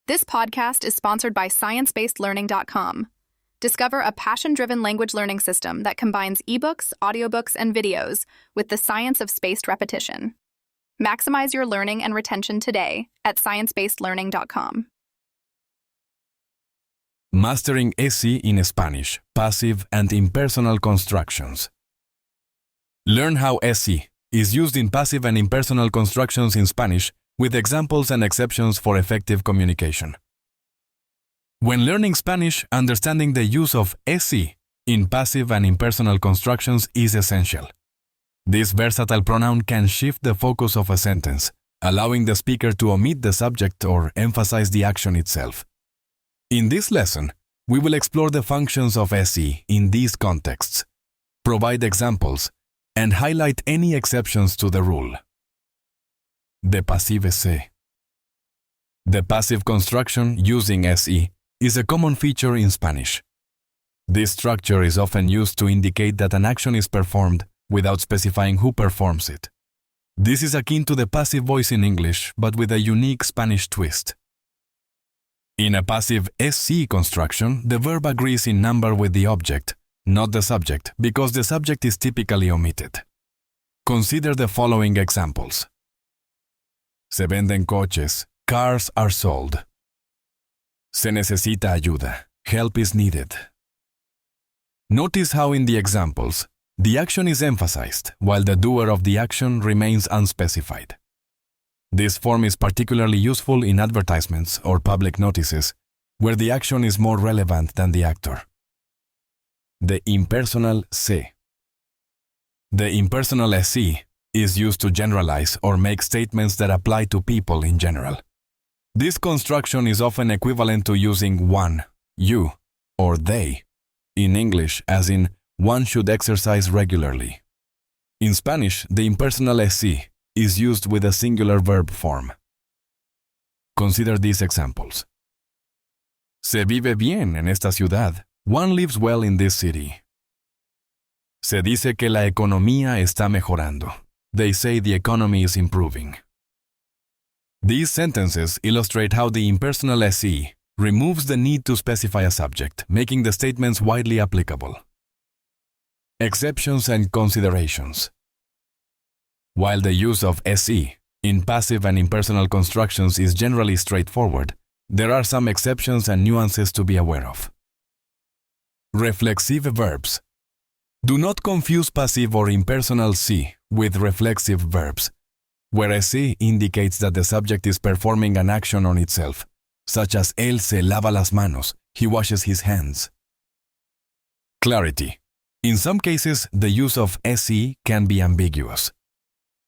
This podcast is sponsored by ScienceBasedLearning.com. Discover a passion-driven language learning system that combines ebooks, audiobooks, and videos with the science of spaced repetition. Maximize your learning and retention today at ScienceBasedLearning.com. Mastering SE in Spanish, passive and impersonal constructions. Learn how SE is used in passive and impersonal constructions in Spanish with examples and exceptions for effective communication. When learning Spanish, understanding the use of SE in passive and impersonal constructions is essential. This versatile pronoun can shift the focus of a sentence, allowing the speaker to omit the subject or emphasize the action itself. In this lesson, we will explore the functions of SE in these contexts, provide examples, and highlight any exceptions to the rule. The passive SE. The passive construction using SE is a common feature in Spanish. This structure is often used to indicate that an action is performed without specifying who performs it. This is akin to the passive voice in English, but with a unique Spanish twist. In a passive SE construction, the verb agrees in number with the object, not the subject, because the subject is typically omitted. Consider the following examples. Se venden coches. Cars are sold. Se necesita ayuda. Help is needed. Notice how in the examples, the action is emphasized, while the doer of the action remains unspecified. This form is particularly useful in advertisements or public notices, where the action is more relevant than the actor. The impersonal se. The impersonal SE is used to generalize or make statements that apply to people in general. This construction is often equivalent to using one, you, or they, in English, as in, one should exercise regularly. In Spanish, the impersonal SE is used with a singular verb form. Consider these examples. Se vive bien en esta ciudad. One lives well in this city. Se dice que la economía está mejorando. They say the economy is improving. These sentences illustrate how the impersonal SE removes the need to specify a subject, making the statements widely applicable. Exceptions and considerations. While the use of SE in passive and impersonal constructions is generally straightforward, there are some exceptions and nuances to be aware of. Reflexive verbs. Do not confuse passive or impersonal se with reflexive verbs, where SE indicates that the subject is performing an action on itself, such as él se lava las manos, he washes his hands. Clarity. In some cases, the use of SE can be ambiguous.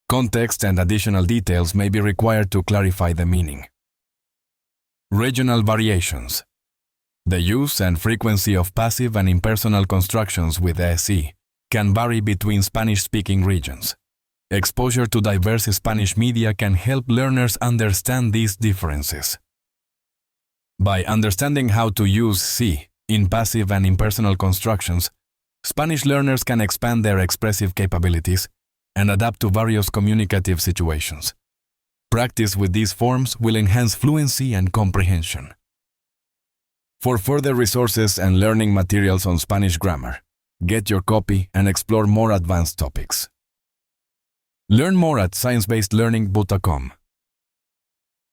Context and additional details may be required to clarify the meaning. Regional variations. The use and frequency of passive and impersonal constructions with SE can vary between Spanish-speaking regions. Exposure to diverse Spanish media can help learners understand these differences. By understanding how to use SE in passive and impersonal constructions, Spanish learners can expand their expressive capabilities and adapt to various communicative situations. Practice with these forms will enhance fluency and comprehension. For further resources and learning materials on Spanish grammar, get your copy and explore more advanced topics. Learn more at ScienceBasedLearning.com.